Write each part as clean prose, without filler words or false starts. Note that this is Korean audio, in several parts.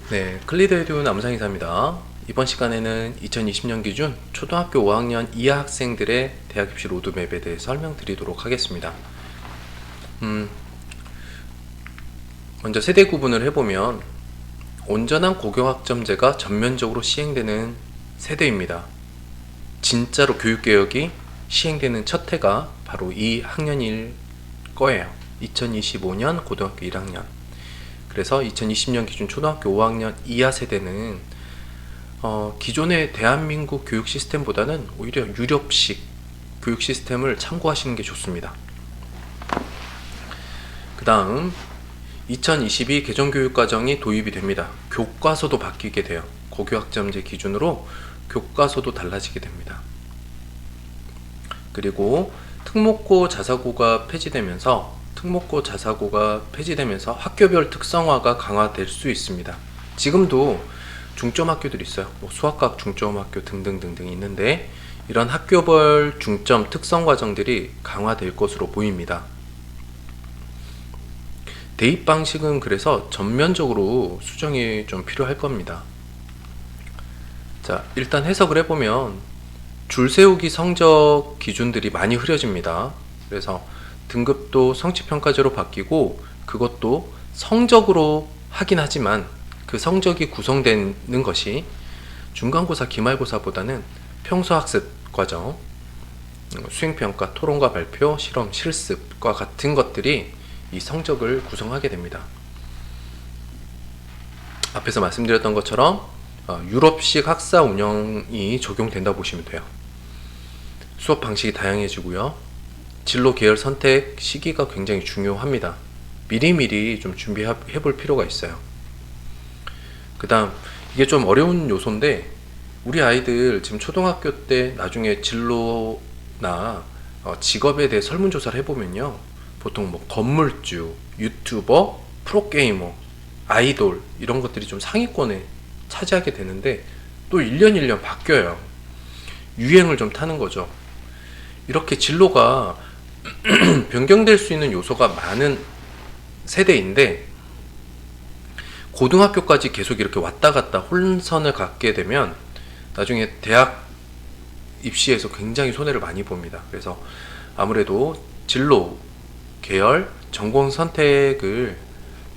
네, 클리드 에듀 남상이사입니다. 이번 시간에는 2020년 기준 초등학교 5학년 이하 학생들의 대학 입시 로드맵에 대해 설명드리도록 하겠습니다. 먼저 세대 구분을 해보면 온전한 고교학점제가 전면적으로 시행되는 세대입니다. 진짜로 교육개혁이 시행되는 첫 해가 바로 이 학년일 거예요. 2025년 고등학교 1학년. 그래서 2020년 기준 초등학교 5학년 이하 세대는 기존의 대한민국 교육 시스템보다는 오히려 유럽식 교육 시스템을 참고하시는 게 좋습니다. 그 다음 2022 개정교육과정이 도입이 됩니다. 교과서도 바뀌게 돼요. 고교학점제 기준으로 교과서도 달라지게 됩니다. 그리고 특목고 자사고가 폐지되면서 학교별 특성화가 강화될 수 있습니다. 지금도 중점학교들이 있어요. 수학과학 중점학교 등등등등 있는데 이런 학교별 중점 특성 과정들이 강화될 것으로 보입니다. 대입 방식은 그래서 전면적으로 수정이 좀 필요할 겁니다. 자, 일단 해석을 해보면 줄 세우기 성적 기준들이 많이 흐려집니다. 그래서 등급도 성취평가제로 바뀌고 그것도 성적으로 하긴 하지만 그 성적이 구성되는 것이 중간고사, 기말고사보다는 평소학습 과정, 수행평가, 토론과 발표, 실험, 실습과 같은 것들이 이 성적을 구성하게 됩니다. 앞에서 말씀드렸던 것처럼 유럽식 학사 운영이 적용된다 보시면 돼요. 수업 방식이 다양해지고요. 진로 계열 선택 시기가 굉장히 중요합니다. 미리미리 좀 준비해 볼 필요가 있어요. 그 다음 이게 좀 어려운 요소인데 우리 아이들 지금 초등학교 때 나중에 진로나 직업에 대해 설문조사를 해보면요, 보통 뭐 건물주, 유튜버, 프로게이머, 아이돌 이런 것들이 좀 상위권에 차지하게 되는데 또 1년 1년 바뀌어요. 유행을 좀 타는 거죠. 이렇게 진로가 변경될 수 있는 요소가 많은 세대인데 고등학교까지 계속 이렇게 왔다 갔다 혼선을 갖게 되면 나중에 대학 입시에서 굉장히 손해를 많이 봅니다. 그래서 아무래도 진로, 계열, 전공 선택을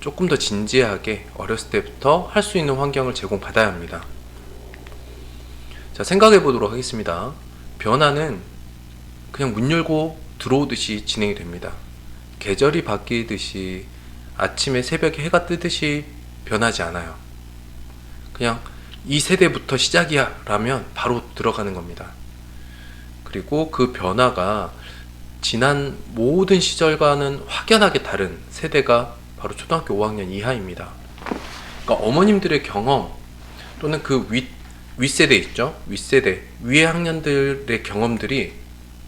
조금 더 진지하게 어렸을 때부터 할 수 있는 환경을 제공받아야 합니다. 자, 생각해 보도록 하겠습니다. 변화는 그냥 문 열고 들어오듯이 진행이 됩니다. 계절이 바뀌듯이 아침에 새벽에 해가 뜨듯이 변하지 않아요. 그냥 이 세대부터 시작이야 라면 바로 들어가는 겁니다. 그리고 그 변화가 지난 모든 시절과는 확연하게 다른 세대가 바로 초등학교 5학년 이하입니다. 그러니까 어머님들의 경험 또는 그 윗세대 있죠? 윗세대, 위의 학년들의 경험들이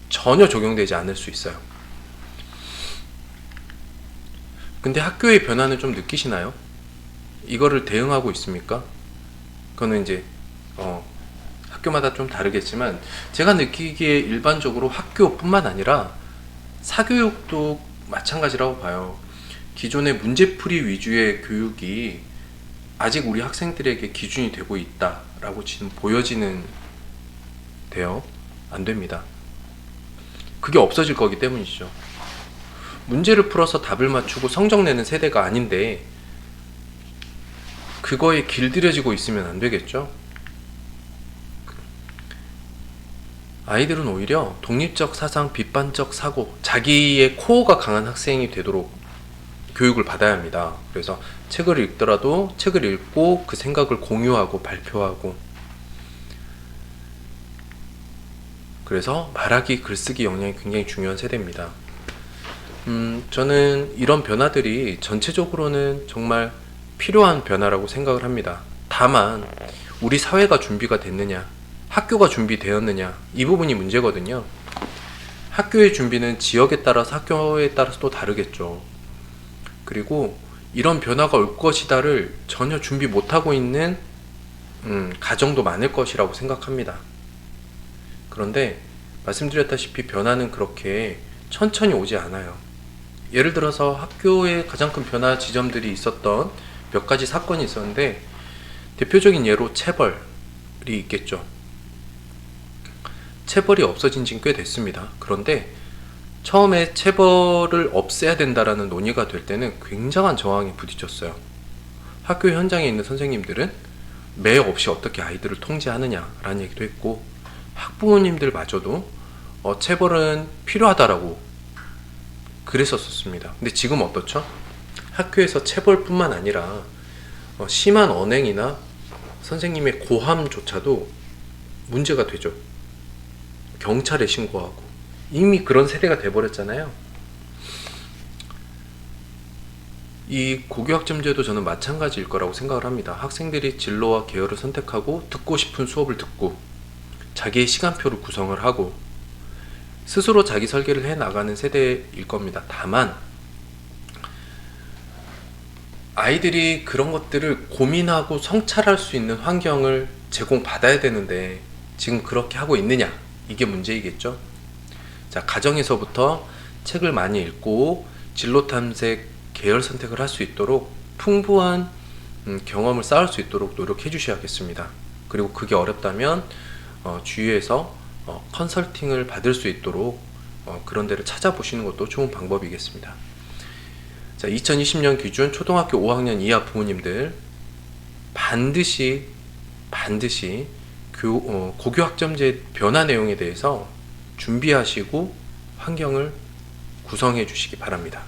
전혀 적용되지 않을 수 있어요. 근데 학교의 변화는 좀 느끼시나요? 이거를 대응하고 있습니까? 그거는 이제 학교마다 좀 다르겠지만 제가 느끼기에 일반적으로 학교뿐만 아니라 사교육도 마찬가지라고 봐요. 기존의 문제풀이 위주의 교육이 아직 우리 학생들에게 기준이 되고 있다라고 지금 보여지는 돼요. 안 됩니다. 그게 없어질 거기 때문이죠. 문제를 풀어서 답을 맞추고 성적 내는 세대가 아닌데 그거에 길들여지고 있으면 안 되겠죠. 아이들은 오히려 독립적 사상, 비판적 사고, 자기의 코어가 강한 학생이 되도록 교육을 받아야 합니다. 그래서 책을 읽더라도 책을 읽고 그 생각을 공유하고 발표하고, 그래서 말하기, 글쓰기 역량이 굉장히 중요한 세대입니다. 저는 이런 변화들이 전체적으로는 정말 필요한 변화라고 생각을 합니다. 다만 우리 사회가 준비가 됐느냐, 학교가 준비되었느냐, 이 부분이 문제거든요. 학교의 준비는 지역에 따라서, 학교에 따라서 또 다르겠죠. 그리고 이런 변화가 올 것이다를 전혀 준비 못하고 있는 가정도 많을 것이라고 생각합니다. 그런데 말씀드렸다시피 변화는 그렇게 천천히 오지 않아요. 예를 들어서 학교에 가장 큰 변화 지점들이 있었던 몇 가지 사건이 있었는데 대표적인 예로 체벌이 있겠죠. 체벌이 없어진 지는 꽤 됐습니다. 그런데 처음에 체벌을 없애야 된다라는 논의가 될 때는 굉장한 저항에 부딪혔어요. 학교 현장에 있는 선생님들은 매 없이 어떻게 아이들을 통제하느냐라는 얘기도 했고, 학부모님들마저도 체벌은 필요하다라고 그랬었습니다. 근데 지금 어떻죠? 학교에서 체벌뿐만 아니라 심한 언행이나 선생님의 고함조차도 문제가 되죠. 경찰에 신고하고. 이미 그런 세대가 돼버렸잖아요. 이 고교학점제도 저는 마찬가지일 거라고 생각을 합니다. 학생들이 진로와 계열을 선택하고 듣고 싶은 수업을 듣고 자기의 시간표를 구성을 하고 스스로 자기 설계를 해 나가는 세대일 겁니다. 다만 아이들이 그런 것들을 고민하고 성찰할 수 있는 환경을 제공받아야 되는데 지금 그렇게 하고 있느냐, 이게 문제이겠죠. 자, 가정에서부터 책을 많이 읽고 진로 탐색, 계열 선택을 할 수 있도록 풍부한 경험을 쌓을 수 있도록 노력해 주셔야겠습니다. 그리고 그게 어렵다면 주위에서 컨설팅을 받을 수 있도록 그런 데를 찾아보시는 것도 좋은 방법이겠습니다. 자, 2020년 기준 초등학교 5학년 이하 부모님들 반드시 고교학점제 변화 내용에 대해서 준비하시고 환경을 구성해 주시기 바랍니다.